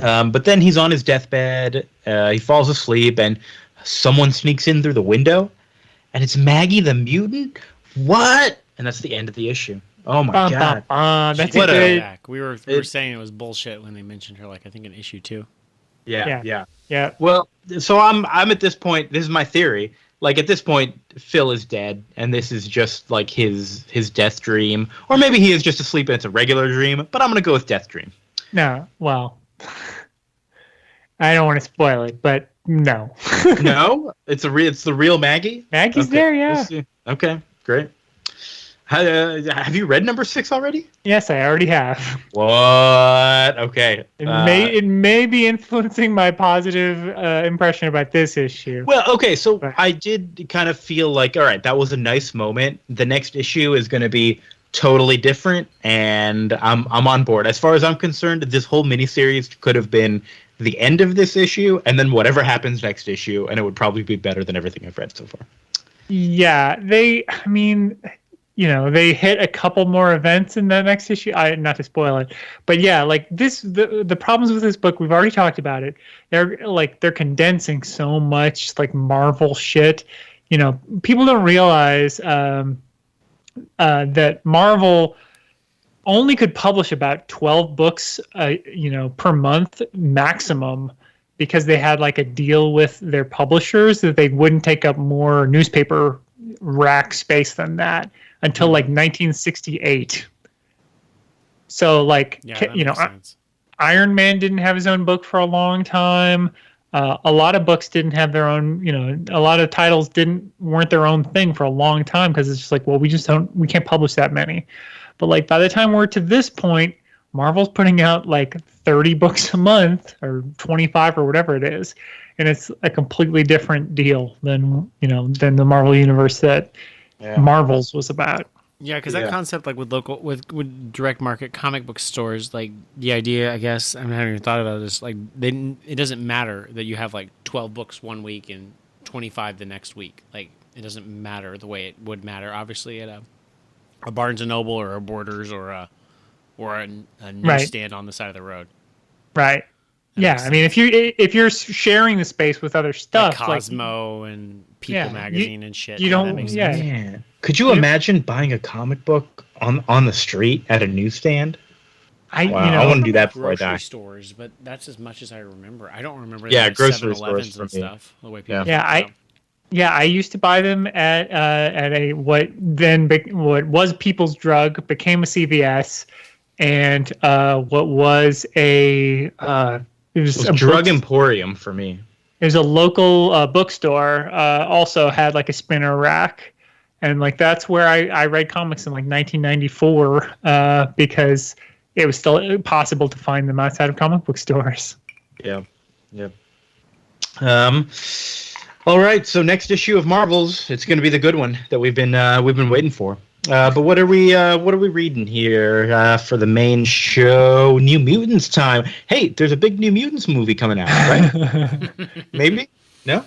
But then he's on his deathbed. He falls asleep, and someone sneaks in through the window, and it's Maggie the mutant. What? And that's the end of the issue. Oh my god! That's what a we were saying it was bullshit when they mentioned her. Like, I think in issue 2. Yeah. Yeah. Well, so I'm at this point. This is my theory. Like, at this point, Phil is dead, and this is just like his death dream, or maybe he is just asleep and it's a regular dream. But I'm gonna go with death dream. No, well, I don't want to spoil it, but No. No, it's the real Maggie. Maggie's Okay, there, we'll yeah. see. Okay, great. Have you read number 6 already? Yes, I already have. What? Okay. It may be influencing my positive impression about this issue. Well, okay, so But- I did kind of feel like, all right, that was a nice moment. The next issue is going to be totally different, and I'm on board. As far as I'm concerned, this whole miniseries could have been the end of this issue, and then whatever happens next issue, and it would probably be better than everything I've read so far. Yeah, they hit a couple more events in the next issue. Not to spoil it, but yeah, like the problems with this book, we've already talked about it. They're condensing so much like Marvel shit. People don't realize that Marvel only could publish about 12 books, per month maximum, because they had like a deal with their publishers that they wouldn't take up more newspaper rack space than that until like 1968. So like, Yeah, makes sense. Iron Man didn't have his own book for a long time. A lot of books didn't have their own, a lot of titles weren't their own thing for a long time, because it's just like, well, we can't publish that many. But like by the time we're to this point, Marvel's putting out like 30 books a month or 25 or whatever it is. And it's a completely different deal than the Marvel universe that Marvel's was about. Yeah, because that concept, like with direct market comic book stores, like the idea, I guess, I haven't even thought about this. Like, it doesn't matter that you have like 12 books one week and 25 the next week. Like, it doesn't matter the way it would matter, obviously, at a Barnes and Noble or a Borders or a newsstand on the side of the road. Right. Yeah, I mean, if you're sharing the space with other stuff, like Cosmo and People magazine and shit, you don't. That makes Yeah. sense. Man. Could you imagine buying a comic book on the street at a newsstand? I want to do that before I die. Grocery stores, but that's as much as I remember. I don't remember. Yeah, like grocery 7-Elevens stores and for me. stuff. The way people I used to buy them at a what was People's Drug, became a CVS, and what was it was a Drug Emporium for me. It was a local bookstore. Also had like a spinner rack, and like that's where I read comics in like 1994 because it was still possible to find them outside of comic book stores. Yeah. All right, so next issue of Marvels, it's going to be the good one that we've been waiting for. But what are we reading here for the main show? New Mutants time. Hey, there's a big New Mutants movie coming out, right? Maybe? No?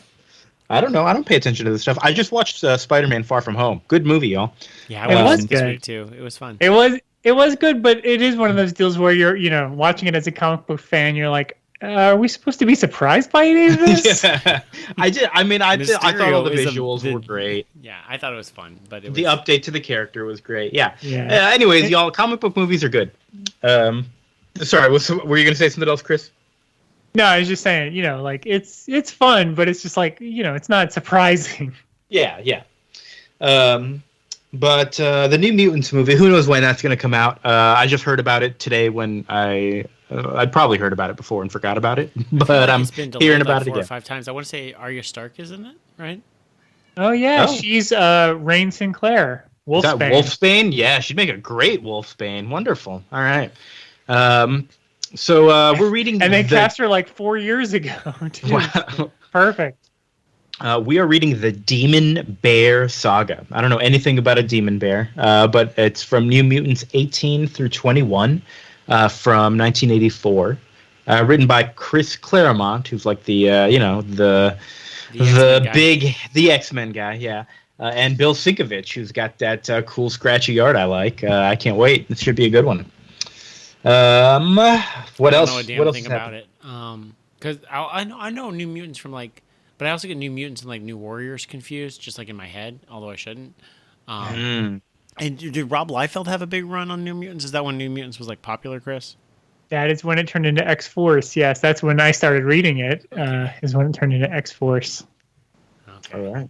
I don't know. I don't pay attention to this stuff. I just watched Spider-Man: Far From Home. Good movie, y'all. Yeah, I watched was it this good. week too. It was fun. It was good, but it is one of those deals where you're watching it as a comic book fan. You're like, are we supposed to be surprised by any of this? Yeah, I did. I mean, I thought all the visuals were great. Yeah, I thought it was fun, but The update to the character was great. Yeah. Yeah. Anyways, y'all, comic book movies are good. Sorry, were you gonna say something else, Chris? No, I was just saying, like it's fun, but it's just like, it's not surprising. Yeah. But the New Mutants movie, who knows when that's going to come out? I just heard about it today when I'd probably heard about it before and forgot about it, but I'm hearing about it again. 4 or 5 times. I want to say Arya Stark is in it, right? Oh yeah, she's Rain Sinclair. Is that Wolfsbane? Yeah, she'd make a great Wolfsbane. Wonderful. All right. So we're reading, and they cast her like 4 years ago. Too. Wow. Perfect. We are reading the Demon Bear Saga. I don't know anything about a demon bear, but it's from New Mutants 18 through 21 from 1984. Written by Chris Claremont, who's like the X-Men guy, yeah. And Bill Sienkiewicz, who's got that cool scratchy art I like. I can't wait. This should be a good one. What else? I don't know a damn thing about it. Because I know New Mutants from like. But I also get New Mutants and like New Warriors confused, just like in my head, although I shouldn't. And did Rob Liefeld have a big run on New Mutants? Is that when New Mutants was like popular, Chris? That is when it turned into X-Force. Yes, that's when I started reading it. Is when it turned into X-Force. Okay. All right.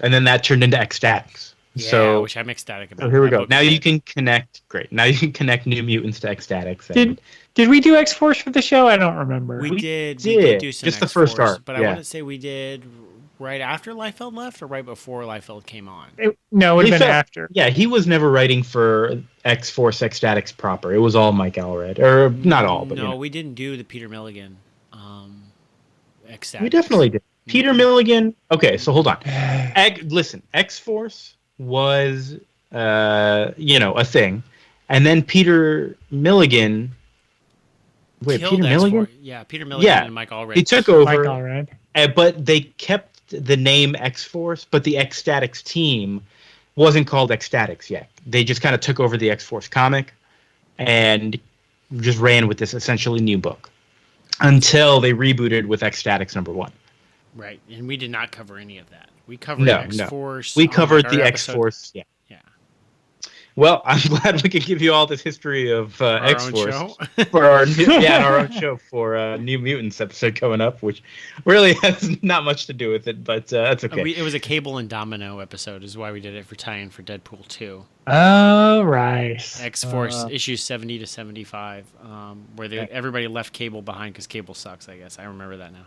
And then that turned into X-Stacks. Yeah, So which I'm ecstatic about. so here we That go. book Now is you good. can connect. Great. Now you can connect New Mutants to Ecstatics. And Did we do X Force for the show? I don't remember. We We did do some just the X first Force, arc, but I yeah. want to say we did right after Liefeld left or right before Liefeld came on. No, it would have been Liefeld- after. Yeah, he was never writing for X Force Ecstatics proper. It was all Mike Allred, or not all, but No, we didn't do the Peter Milligan. Ecstatics. we definitely did. Peter Milligan. Okay, so hold on. Listen, X Force was a thing, and then Peter Milligan. Wait, Killed Peter X-Force. Milligan? Yeah, Peter Milligan Yeah, and Mike Allred. he took Mike over, Allred. but they kept the name X Force, but the Ecstatics team wasn't called Ecstatics yet. They just kind of took over the X Force comic and just ran with this essentially new book until they rebooted with Ecstatics #1. Right, and we did not cover any of that. We covered No, X-Force. we on, covered our the X episode. Force. Yeah. Yeah. Well, I'm glad we could give you all this history of Our X own Force show. for our own show for New Mutants episode coming up, which really has not much to do with it, but that's okay. It was a Cable and Domino episode, is why we did it for tie-in for Deadpool 2. Oh, right. X-Force issues 70 to 75, where everybody left Cable behind because Cable sucks, I guess. I remember that now.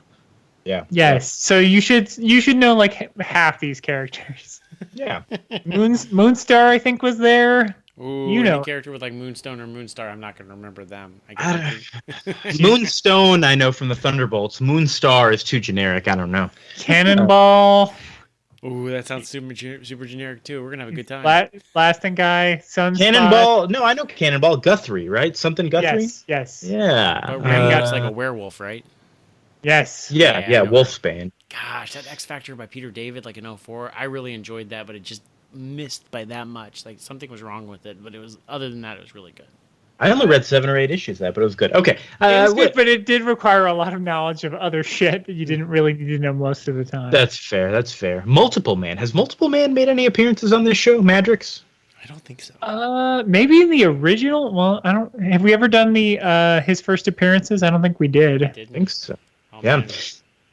Yeah. Yes. So you should know like half these characters. Yeah. Moonstar, I think, was there. Ooh, You know. any character with like Moonstone or Moonstar, I'm not going to remember them. I guess Moonstone, I know from the Thunderbolts. Moonstar is too generic. I don't know. Cannonball, Ooh, that sounds super generic too. We're going to have a good time. Blasting Guy, Sunspot. Cannonball. No, I know Cannonball. Guthrie, right? Something Guthrie? Yes. Yeah. But Ramgot's like a werewolf, right? Yes. Yeah, I know Wolfsbane. Gosh, that X Factor by Peter David, like in 04, I really enjoyed that, but it just missed by that much. Like something was wrong with it, but it was other than that, it was really good. I only read 7 or 8 issues of that, but it was good. Okay. It was good, but it did require a lot of knowledge of other shit that you didn't really need to know most of the time. That's fair. Multiple Man. Has Multiple Man made any appearances on this show, Madrix? I don't think so. Maybe in the original. Well, I don't. Have we ever done the his first appearances? I don't think we did. I think so. Oh, Yeah. man.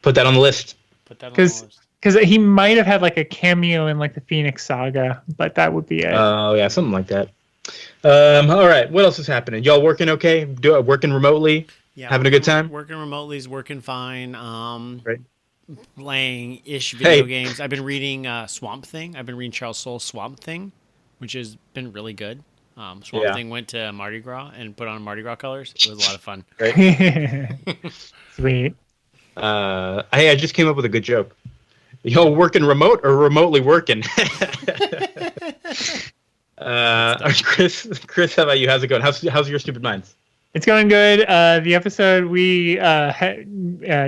Put that on the list. Put that on the list. Because he might have had like a cameo in like the Phoenix Saga, but that would be it. Oh, yeah, something like that. All right. What else is happening? Y'all working okay? Working remotely? Yeah, Having a good time? Working remotely is working fine. Great. Playing video games. I've been reading Swamp Thing. I've been reading Charles Soule's Swamp Thing, which has been really good. Swamp Thing went to Mardi Gras and put on Mardi Gras colors. It was a lot of fun. Sweet. Hey, I just came up with a good joke. Y'all working remote or remotely working? Chris, how about you? How's it going? How's your Stupid Minds? It's going good. The episode we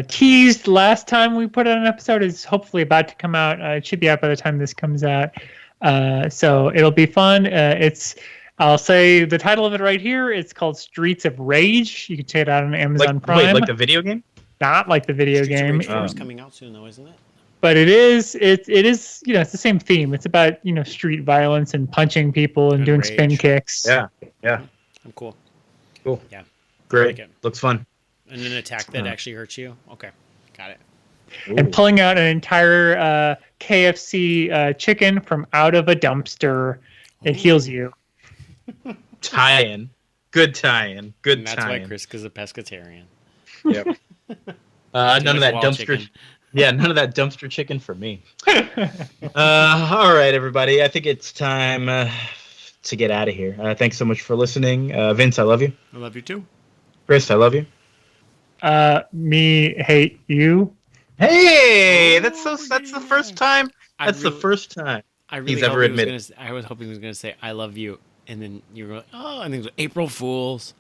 teased last time we put out an episode is hopefully about to come out. It should be out by the time this comes out. So it'll be fun. I'll say the title of it right here. It's called Streets of Rage. You can check it out on Amazon Prime. Wait, like the video game? Not like the video Streets of game. Rage 4 is coming out soon, though, isn't it? But it is it's the same theme. It's about street violence and punching people and doing rage. spin kicks. Yeah. I'm cool. Cool. Yeah. Great. Like it. Looks fun. And an attack that actually hurts you. Okay, got it. And pulling out an entire KFC chicken from out of a dumpster, it heals you. Tie-in. Good tie-in. Good And that's tie-in. why Chris is a pescatarian. Yep. None of that Wild dumpster. chicken. Yeah, none of that dumpster chicken for me. All right, everybody. I think it's time to get out of here. Thanks so much for listening. Vince, I love you. I love you too. Chris, I love you. Me hate you. Hey, that's the first time. That's the really- first time. I really He's ever hoped he was admitted. I was hoping he was going to say I love you, and then you were like, oh, and then it was April Fools.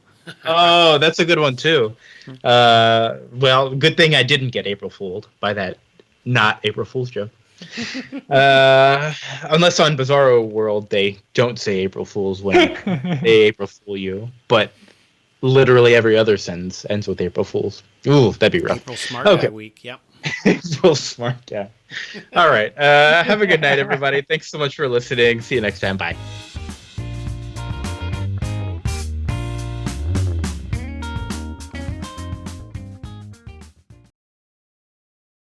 Oh, that's a good one too. Well, good thing I didn't get April fooled by that not April Fool's joke. Unless on Bizarro World they don't say April Fools when they April Fool you, but literally every other sentence ends with April Fools. Ooh, that'd be rough. April Smart Okay. Guy Week. Yep. April Smart guy. All right. Have a good night, everybody. Thanks so much for listening. See you next time. Bye.